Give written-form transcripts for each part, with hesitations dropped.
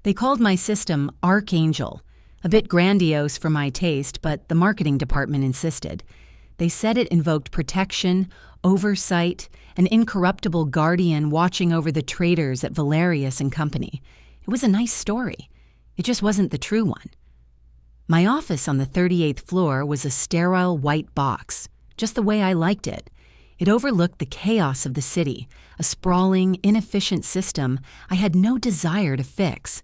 They called my system Archangel, a bit grandiose for my taste, but the marketing department insisted. They said it invoked protection, oversight, an incorruptible guardian watching over the traitors at Valerius and Company. It was a nice story. It just wasn't the true one. My office on the 38th floor was a sterile white box, just the way I liked it. It overlooked the chaos of the city, a sprawling, inefficient system I had no desire to fix.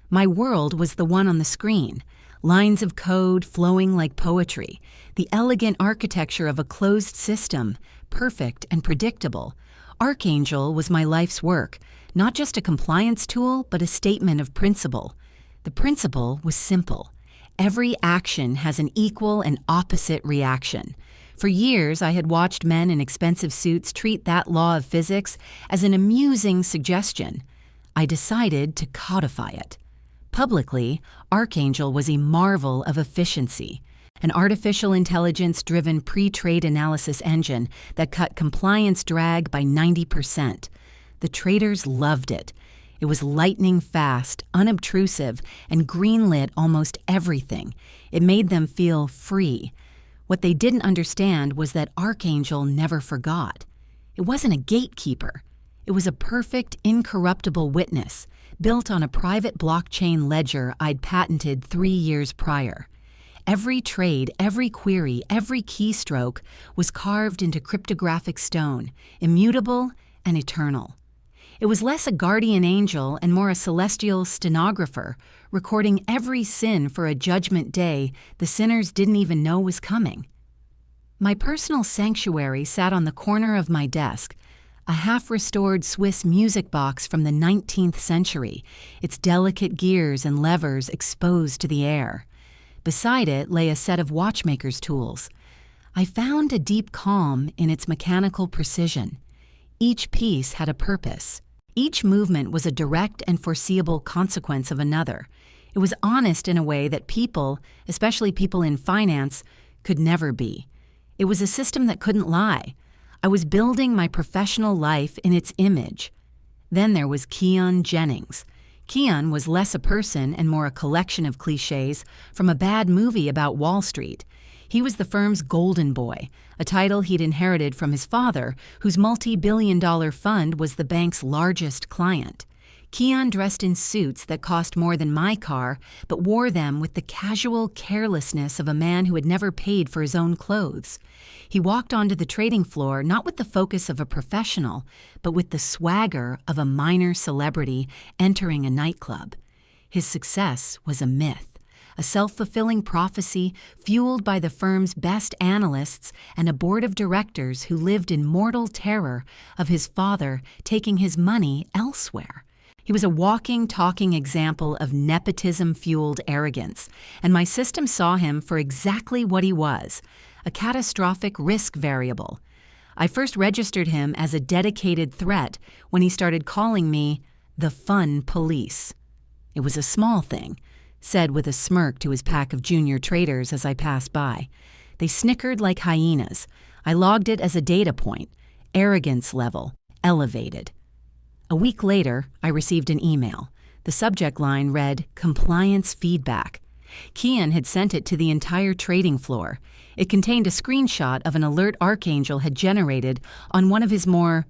My world was the one on the screen, lines of code flowing like poetry, the elegant architecture of a closed system, perfect and predictable. Archangel was my life's work, not just a compliance tool, but a statement of principle. The principle was simple. Every action has an equal and opposite reaction. For years, I had watched men in expensive suits treat that law of physics as an amusing suggestion. I decided to codify it. Publicly, Archangel was a marvel of efficiency, an artificial intelligence-driven pre-trade analysis engine that cut compliance drag by 90%. The traders loved it. It was lightning fast, unobtrusive, and greenlit almost everything. It made them feel free. What they didn't understand was that Archangel never forgot. It wasn't a gatekeeper. It was a perfect, incorruptible witness, built on a private blockchain ledger I'd patented 3 years prior. Every trade, every query, every keystroke was carved into cryptographic stone, immutable and eternal. It was less a guardian angel and more a celestial stenographer, recording every sin for a judgment day the sinners didn't even know was coming. My personal sanctuary sat on the corner of my desk, a half-restored Swiss music box from the 19th century, its delicate gears and levers exposed to the air. Beside it lay a set of watchmaker's tools. I found a deep calm in its mechanical precision. Each piece had a purpose. Each movement was a direct and foreseeable consequence of another. It was honest in a way that people, especially people in finance, could never be. It was a system that couldn't lie. I was building my professional life in its image. Then there was Keon Jennings. Keon was less a person and more a collection of cliches from a bad movie about Wall Street. He was the firm's golden boy, a title he'd inherited from his father, whose multi-billion-dollar fund was the bank's largest client. Keon dressed in suits that cost more than my car, but wore them with the casual carelessness of a man who had never paid for his own clothes. He walked onto the trading floor not with the focus of a professional, but with the swagger of a minor celebrity entering a nightclub. His success was a myth, a self-fulfilling prophecy fueled by the firm's best analysts and a board of directors who lived in mortal terror of his father taking his money elsewhere. He was a walking, talking example of nepotism-fueled arrogance, and my system saw him for exactly what he was, a catastrophic risk variable. I first registered him as a dedicated threat when he started calling me the fun police. It was a small thing, said with a smirk to his pack of junior traders as I passed by. They snickered like hyenas. I logged it as a data point, arrogance level, elevated. A week later, I received an email. The subject line read, "Compliance Feedback." Kian had sent it to the entire trading floor. It contained a screenshot of an alert Archangel had generated on one of his more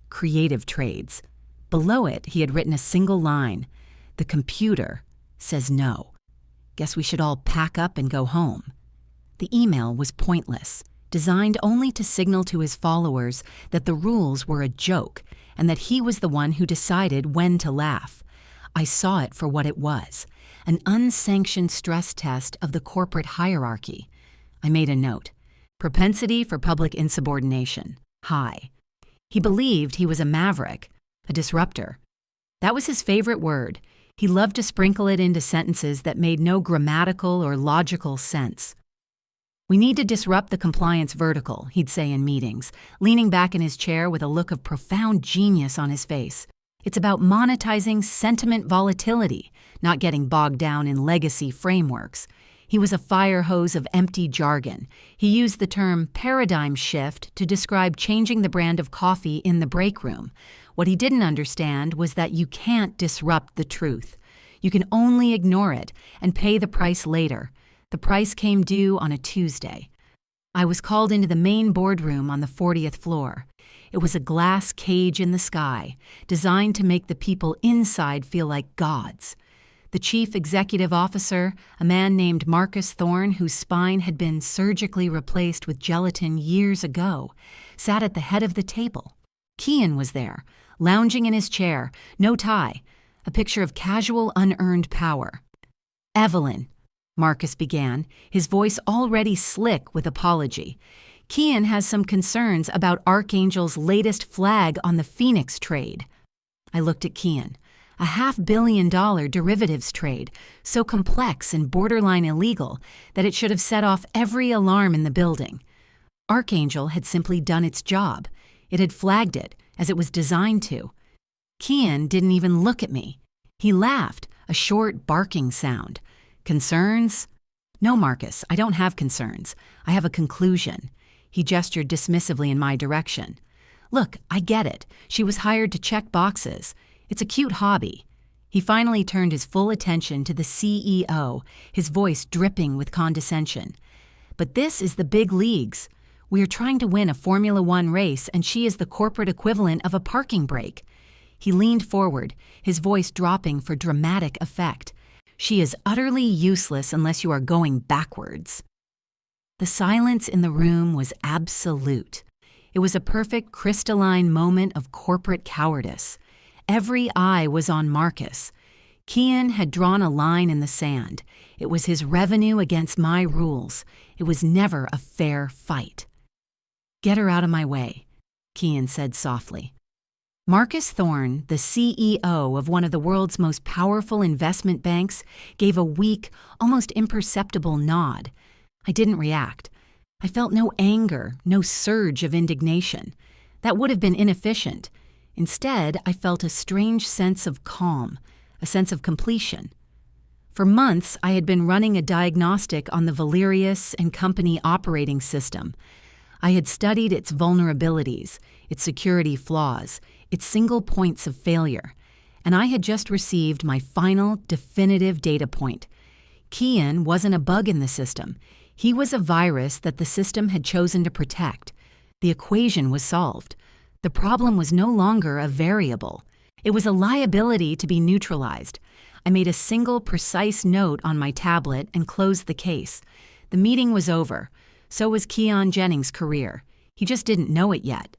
creative trades. Below it, he had written a single line, "The computer says no. Guess we should all pack up and go home." The email was pointless, designed only to signal to his followers that the rules were a joke and that he was the one who decided when to laugh. I saw it for what it was, an unsanctioned stress test of the corporate hierarchy. I made a note. Propensity for public insubordination, high. He believed he was a maverick, a disruptor. That was his favorite word. He loved to sprinkle it into sentences that made no grammatical or logical sense. "We need to disrupt the compliance vertical," he'd say in meetings, leaning back in his chair with a look of profound genius on his face. "It's about monetizing sentiment volatility, not getting bogged down in legacy frameworks." He was a fire hose of empty jargon. He used the term paradigm shift to describe changing the brand of coffee in the break room. What he didn't understand was that you can't disrupt the truth. You can only ignore it and pay the price later. The price came due on a Tuesday. I was called into the main boardroom on the 40th floor. It was a glass cage in the sky, designed to make the people inside feel like gods. The chief executive officer, a man named Marcus Thorne, whose spine had been surgically replaced with gelatin years ago, sat at the head of the table. Keon was there, lounging in his chair, no tie, a picture of casual, unearned power. "Evelyn," Marcus began, his voice already slick with apology. "Kian has some concerns about Archangel's latest flag on the Phoenix trade." I looked at Kian. A $500 million derivatives trade, so complex and borderline illegal that it should have set off every alarm in the building. Archangel had simply done its job. It had flagged it, as it was designed to. Kian didn't even look at me. He laughed, a short barking sound. "Concerns?" "No, Marcus, I don't have concerns. I have a conclusion." He gestured dismissively in my direction. "Look, I get it. She was hired to check boxes. It's a cute hobby." He finally turned his full attention to the CEO, his voice dripping with condescension. "But this is the big leagues. We are trying to win a Formula One race, and she is the corporate equivalent of a parking brake." He leaned forward, his voice dropping for dramatic effect. "She is utterly useless unless you are going backwards." The silence in the room was absolute. It was a perfect crystalline moment of corporate cowardice. Every eye was on Marcus. Kian had drawn a line in the sand. It was his revenue against my rules. It was never a fair fight. "Get her out of my way," Kian said softly. Marcus Thorne, the CEO of one of the world's most powerful investment banks, gave a weak, almost imperceptible nod. I didn't react. I felt no anger, no surge of indignation. That would have been inefficient. Instead, I felt a strange sense of calm, a sense of completion. For months, I had been running a diagnostic on the Valerius and Company operating system. I had studied its vulnerabilities, its security flaws, its single points of failure, and I had just received my final, definitive data point. Kian wasn't a bug in the system. He was a virus that the system had chosen to protect. The equation was solved. The problem was no longer a variable. It was a liability to be neutralized. I made a single precise note on my tablet and closed the case. The meeting was over. So was Keon Jennings' career. He just didn't know it yet.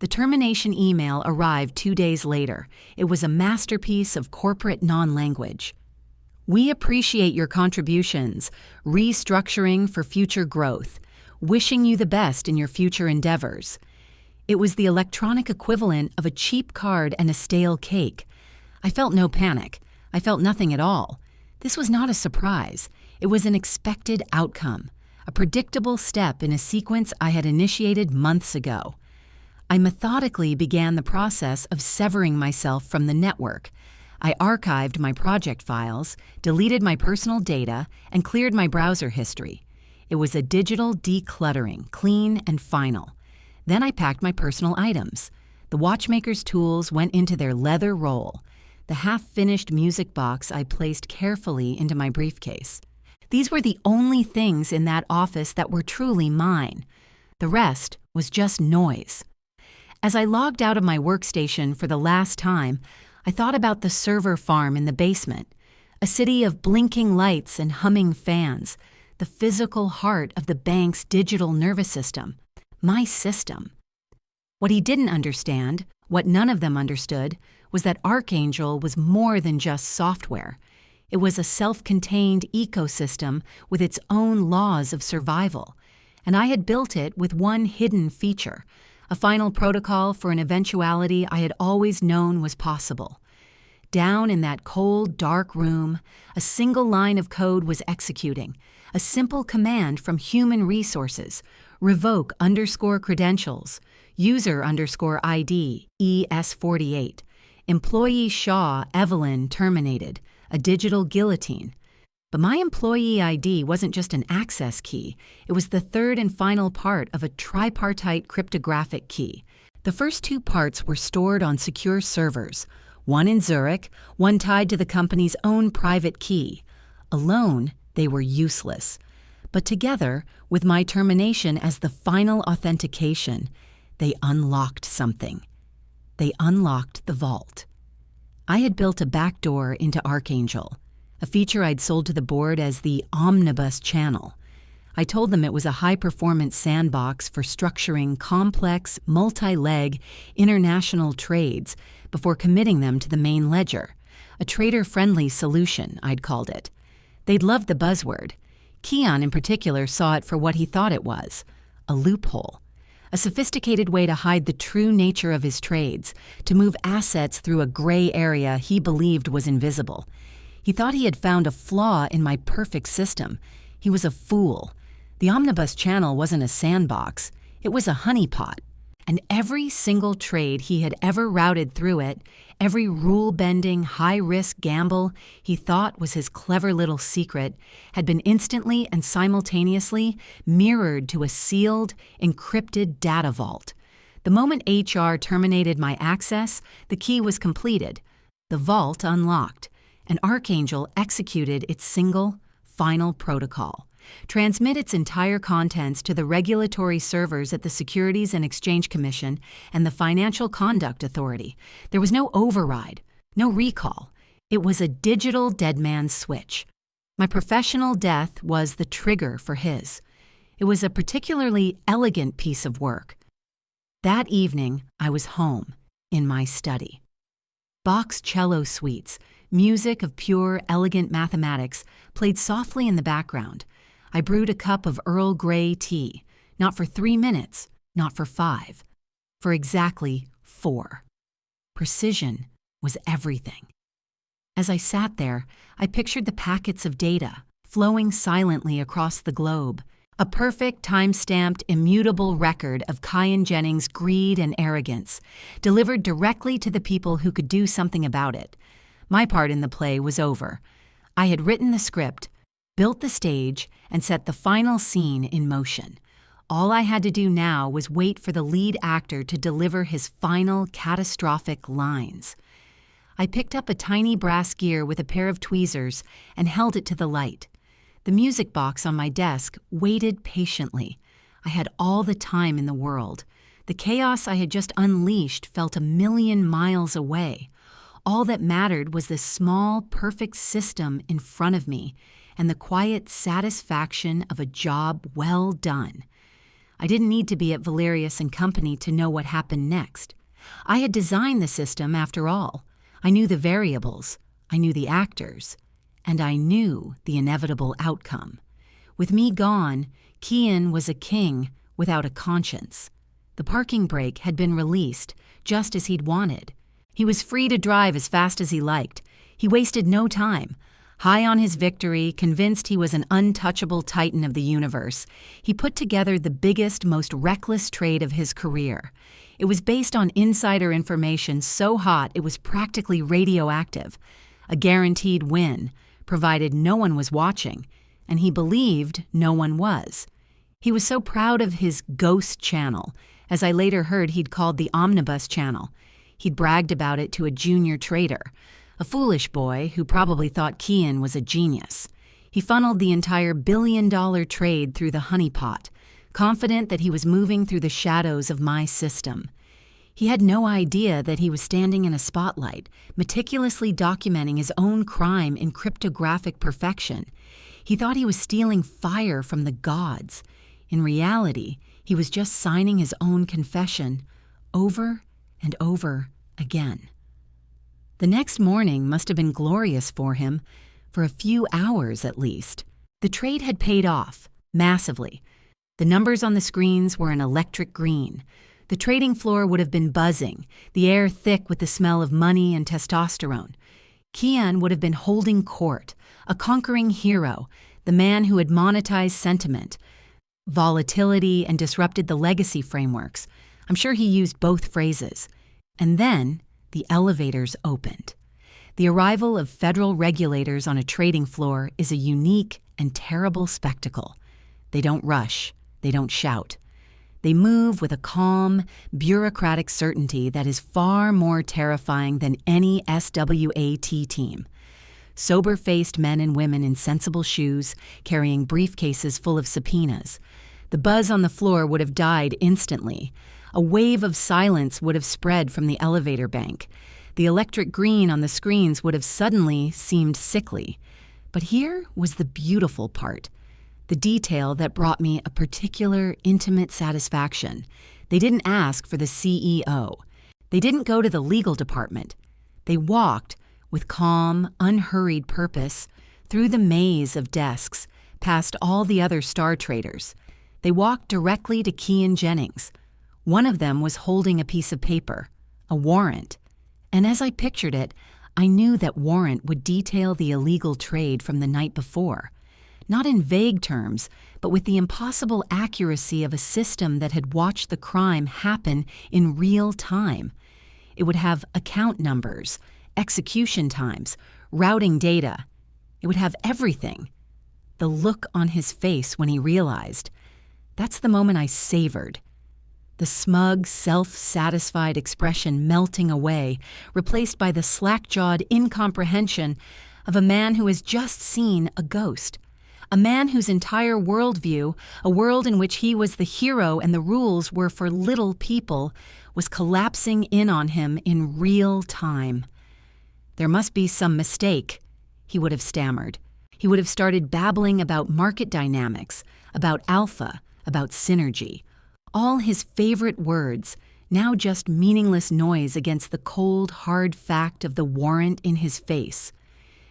The termination email arrived 2 days later. It was a masterpiece of corporate non-language. "We appreciate your contributions, restructuring for future growth, wishing you the best in your future endeavors." It was the electronic equivalent of a cheap card and a stale cake. I felt no panic. I felt nothing at all. This was not a surprise. It was an expected outcome, a predictable step in a sequence I had initiated months ago. I methodically began the process of severing myself from the network. I archived my project files, deleted my personal data, and cleared my browser history. It was a digital decluttering, clean and final. Then I packed my personal items. The watchmaker's tools went into their leather roll. The half-finished music box I placed carefully into my briefcase. These were the only things in that office that were truly mine. The rest was just noise. As I logged out of my workstation for the last time, I thought about the server farm in the basement, a city of blinking lights and humming fans, the physical heart of the bank's digital nervous system. My system. What he didn't understand, what none of them understood, was that Archangel was more than just software. It was a self-contained ecosystem with its own laws of survival. And I had built it with one hidden feature, a final protocol for an eventuality I had always known was possible. Down in that cold, dark room, a single line of code was executing, a simple command from human resources, revoke _credentials, user _ID, ES48, employee Shaw, Evelyn, terminated, a digital guillotine. But my employee ID wasn't just an access key, it was the third and final part of a tripartite cryptographic key. The first two parts were stored on secure servers. one in Zurich, one tied to the company's own private key. Alone, they were useless. But together, with my termination as the final authentication, they unlocked something. They unlocked the vault. I had built a backdoor into Archangel, a feature I'd sold to the board as the omnibus channel. I told them it was a high-performance sandbox for structuring complex, multi-leg, international trades before committing them to the main ledger. A trader-friendly solution, I'd called it. They'd loved the buzzword. Keon, in particular, saw it for what he thought it was, a loophole. A sophisticated way to hide the true nature of his trades, to move assets through a gray area he believed was invisible. He thought he had found a flaw in my perfect system. He was a fool. The omnibus channel wasn't a sandbox. It was a honeypot. And every single trade he had ever routed through it, every rule-bending, high-risk gamble he thought was his clever little secret, had been instantly and simultaneously mirrored to a sealed, encrypted data vault. The moment HR terminated my access, the key was completed, the vault unlocked, and Archangel executed its single, final protocol. Transmit its entire contents to the regulatory servers at the Securities and Exchange Commission and the Financial Conduct Authority. There was no override, no recall. It was a digital dead man's switch. My professional death was the trigger for his. It was a particularly elegant piece of work. That evening, I was home, in my study. Bach's cello suites, music of pure, elegant mathematics, played softly in the background. I brewed a cup of Earl Grey tea, not for 3 minutes, not for 5, for exactly 4. Precision was everything. As I sat there, I pictured the packets of data flowing silently across the globe, a perfect time-stamped, immutable record of Kian Jennings' greed and arrogance, delivered directly to the people who could do something about it. My part in the play was over. I had written the script, built the stage, and set the final scene in motion. All I had to do now was wait for the lead actor to deliver his final catastrophic lines. I picked up a tiny brass gear with a pair of tweezers and held it to the light. The music box on my desk waited patiently. I had all the time in the world. The chaos I had just unleashed felt 1,000,000 miles away. All that mattered was this small, perfect system in front of me, and the quiet satisfaction of a job well done. I didn't need to be at Valerius and Company to know what happened next. I had designed the system after all. I knew the variables, I knew the actors, and I knew the inevitable outcome. With me gone, Kian was a king without a conscience. The parking brake had been released, just as he'd wanted. He was free to drive as fast as he liked. He wasted no time. High on his victory, convinced he was an untouchable titan of the universe, he put together the biggest, most reckless trade of his career. It was based on insider information so hot it was practically radioactive. A guaranteed win, provided no one was watching, and he believed no one was. He was so proud of his ghost channel, as I later heard he'd called the omnibus channel. He'd bragged about it to a junior trader, a foolish boy who probably thought Kian was a genius. He funneled the entire billion-dollar trade through the honeypot, confident that he was moving through the shadows of my system. He had no idea that he was standing in a spotlight, meticulously documenting his own crime in cryptographic perfection. He thought he was stealing fire from the gods. In reality, he was just signing his own confession over and over again. The next morning must have been glorious for him, for a few hours at least. The trade had paid off, massively. The numbers on the screens were an electric green. The trading floor would have been buzzing, the air thick with the smell of money and testosterone. Kian would have been holding court, a conquering hero, the man who had monetized sentiment, volatility, and disrupted the legacy frameworks. I'm sure he used both phrases. And then the elevators opened. The arrival of federal regulators on a trading floor is a unique and terrible spectacle. They don't rush. They don't shout. They move with a calm, bureaucratic certainty that is far more terrifying than any SWAT team. Sober-faced men and women in sensible shoes, carrying briefcases full of subpoenas. The buzz on the floor would have died instantly. A wave of silence would have spread from the elevator bank. The electric green on the screens would have suddenly seemed sickly. But here was the beautiful part, the detail that brought me a particular intimate satisfaction. They didn't ask for the CEO. They didn't go to the legal department. They walked, with calm, unhurried purpose, through the maze of desks, past all the other star traders. They walked directly to Kian Jennings. One of them was holding a piece of paper, a warrant. And as I pictured it, I knew that warrant would detail the illegal trade from the night before. Not in vague terms, but with the impossible accuracy of a system that had watched the crime happen in real time. It would have account numbers, execution times, routing data. It would have everything. The look on his face when he realized. That's the moment I savored. The smug, self-satisfied expression melting away, replaced by the slack-jawed incomprehension of a man who has just seen a ghost. A man whose entire worldview, a world in which he was the hero and the rules were for little people, was collapsing in on him in real time. There must be some mistake, he would have stammered. He would have started babbling about market dynamics, about alpha, about synergy. All his favorite words, now just meaningless noise against the cold, hard fact of the warrant in his face.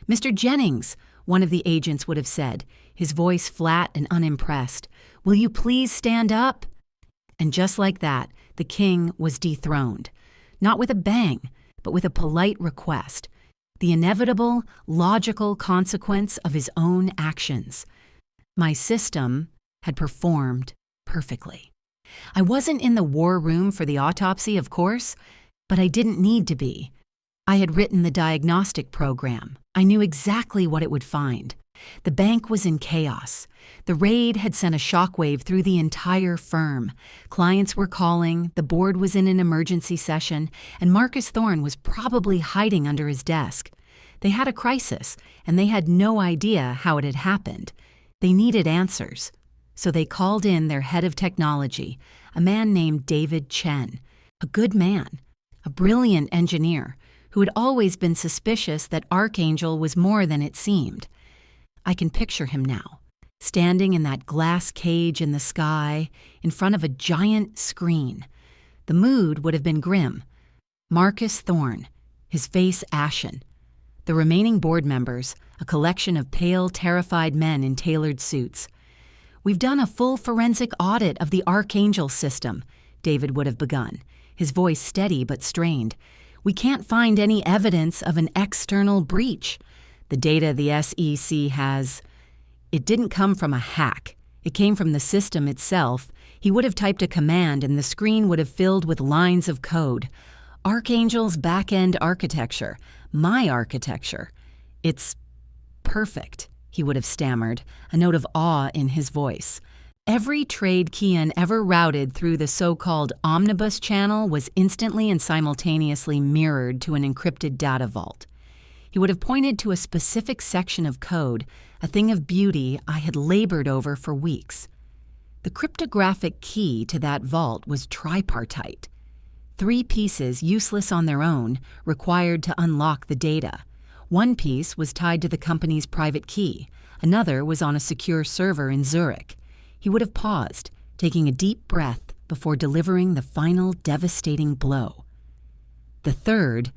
"Mr. Jennings," one of the agents would have said, his voice flat and unimpressed, "will you please stand up?" And just like that, the king was dethroned. Not with a bang, but with a polite request. The inevitable, logical consequence of his own actions. My system had performed perfectly. I wasn't in the war room for the autopsy, of course, but I didn't need to be. I had written the diagnostic program. I knew exactly what it would find. The bank was in chaos. The raid had sent a shockwave through the entire firm. Clients were calling, the board was in an emergency session, and Marcus Thorne was probably hiding under his desk. They had a crisis, and they had no idea how it had happened. They needed answers. So they called in their head of technology, a man named David Chen, a good man, a brilliant engineer who had always been suspicious that Archangel was more than it seemed. I can picture him now, standing in that glass cage in the sky, in front of a giant screen. The mood would have been grim. Marcus Thorne, his face ashen. The remaining board members, a collection of pale, terrified men in tailored suits. "We've done a full forensic audit of the Archangel system," David would have begun, his voice steady but strained. "We can't find any evidence of an external breach. The data the SEC has, it didn't come from a hack. It came from the system itself. He would have typed a command and the screen would have filled with lines of code. Archangel's back-end architecture, my architecture. It's perfect," he would have stammered, a note of awe in his voice. Every trade Keon ever routed through the so-called omnibus channel was instantly and simultaneously mirrored to an encrypted data vault. He would have pointed to a specific section of code, a thing of beauty I had labored over for weeks. The cryptographic key to that vault was tripartite. 3 pieces, useless on their own, required to unlock the data. One piece was tied to the company's private key. Another was on a secure server in Zurich. He would have paused, taking a deep breath before delivering the final devastating blow. The third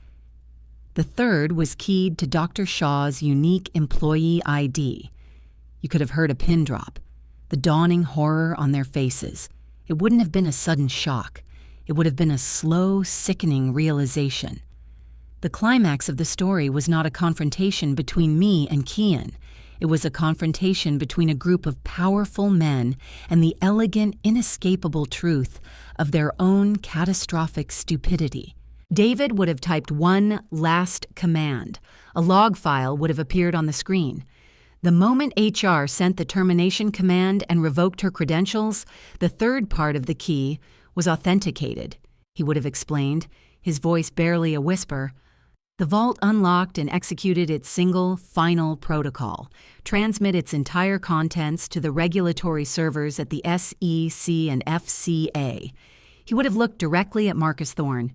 was keyed to Dr. Shaw's unique employee ID. You could have heard a pin drop, the dawning horror on their faces. It wouldn't have been a sudden shock. It would have been a slow, sickening realization. The climax of the story was not a confrontation between me and Kian. It was a confrontation between a group of powerful men and the elegant, inescapable truth of their own catastrophic stupidity. David would have typed one last command. A log file would have appeared on the screen. The moment HR sent the termination command and revoked her credentials, the third part of the key was authenticated, he would have explained, his voice barely a whisper. The vault unlocked and executed its single, final protocol, transmit its entire contents to the regulatory servers at the SEC and FCA. He would have looked directly at Marcus Thorne.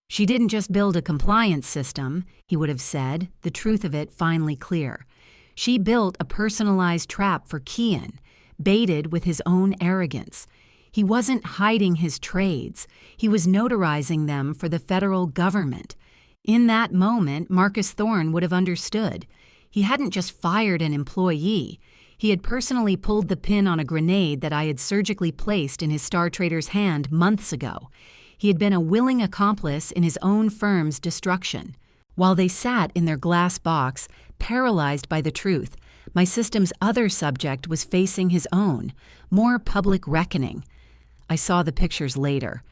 She didn't just build a compliance system, he would have said, the truth of it finally clear. She built a personalized trap for Kian, baited with his own arrogance. He wasn't hiding his trades. He was notarizing them for the federal government. In that moment, Marcus Thorne would have understood. He hadn't just fired an employee. He had personally pulled the pin on a grenade that I had surgically placed in his Star Trader's hand months ago. He had been a willing accomplice in his own firm's destruction. While they sat in their glass box, paralyzed by the truth, my system's other subject was facing his own, more public reckoning. I saw the pictures later.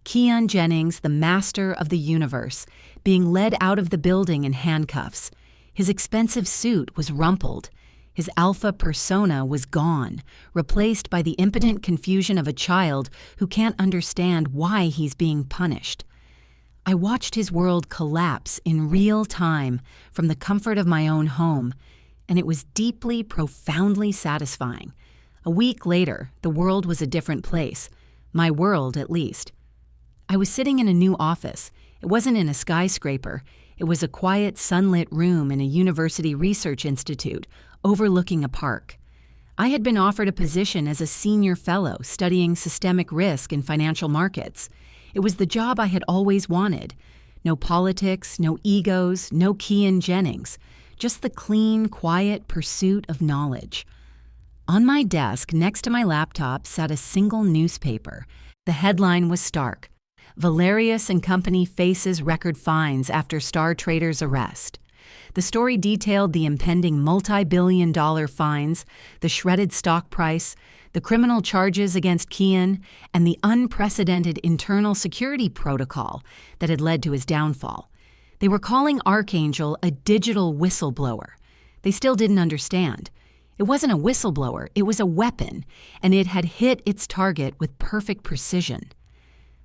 Keon Jennings, the master of the universe, being led out of the building in handcuffs. His expensive suit was rumpled. His alpha persona was gone, replaced by the impotent confusion of a child who can't understand why he's being punished. I watched his world collapse in real time from the comfort of my own home, and it was deeply, profoundly satisfying. A week later, the world was a different place. My world, at least. I was sitting in a new office. It wasn't in a skyscraper. It was a quiet, sunlit room in a university research institute overlooking a park. I had been offered a position as a senior fellow studying systemic risk in financial markets. It was the job I had always wanted. No politics, no egos, no Kian Jennings. Just the clean, quiet pursuit of knowledge. On my desk next to my laptop sat a single newspaper. The headline was stark. Valerius and Company faces record fines after Star Trader's arrest. The story detailed the impending multi-billion-dollar fines, the shredded stock price, the criminal charges against Keon, and the unprecedented internal security protocol that had led to his downfall. They were calling Archangel a digital whistleblower. They still didn't understand. It wasn't a whistleblower, it was a weapon, and it had hit its target with perfect precision.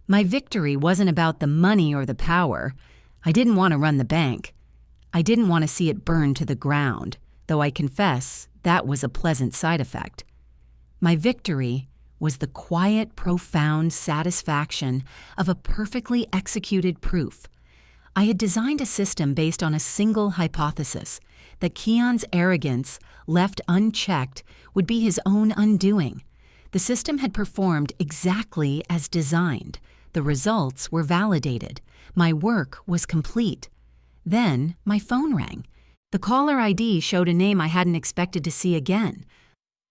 My victory wasn't about the money or the power. I didn't want to run the bank. I didn't want to see it burn to the ground, though I confess that was a pleasant side effect. My victory was the quiet, profound satisfaction of a perfectly executed proof. I had designed a system based on a single hypothesis, that Keon's arrogance, left unchecked, would be his own undoing. The system had performed exactly as designed. The results were validated. My work was complete. Then my phone rang. The caller ID showed a name I hadn't expected to see again.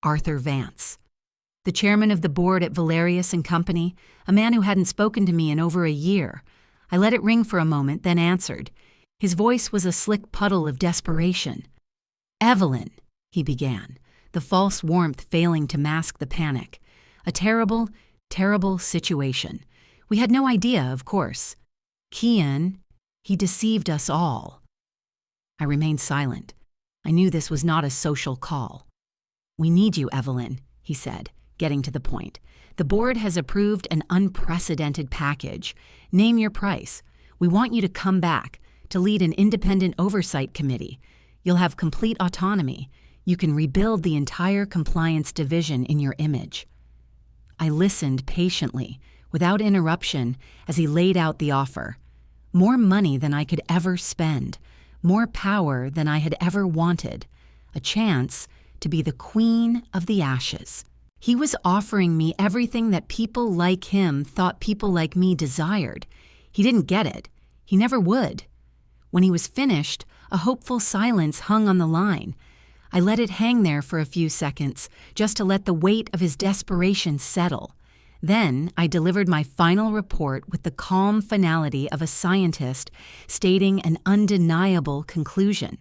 Arthur Vance. The chairman of the board at Valerius and Company, a man who hadn't spoken to me in over a year. I let it ring for a moment, then answered. His voice was a slick puddle of desperation. "Evelyn," he began, the false warmth failing to mask the panic. A terrible, terrible situation. We had no idea, of course. Kian, he deceived us all. I remained silent. I knew this was not a social call. "We need you, Evelyn," he said, getting to the point. "The board has approved an unprecedented package. Name your price. We want you to come back, to lead an independent oversight committee. You'll have complete autonomy. You can rebuild the entire compliance division in your image." I listened patiently, without interruption, as he laid out the offer. More money than I could ever spend. More power than I had ever wanted. A chance to be the queen of the ashes. He was offering me everything that people like him thought people like me desired. He didn't get it. He never would. When he was finished, a hopeful silence hung on the line. I let it hang there for a few seconds, just to let the weight of his desperation settle. Then I delivered my final report with the calm finality of a scientist stating an undeniable conclusion.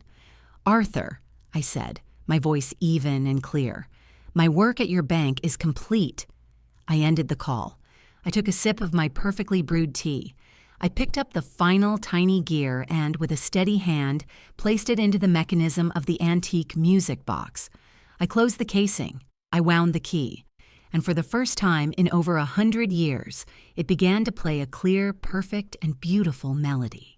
"Arthur," I said, my voice even and clear, "my work at your bank is complete." I ended the call. I took a sip of my perfectly brewed tea. I picked up the final tiny gear and, with a steady hand, placed it into the mechanism of the antique music box. I closed the casing. I wound the key. And for the first time in over 100 years, it began to play a clear, perfect, and beautiful melody.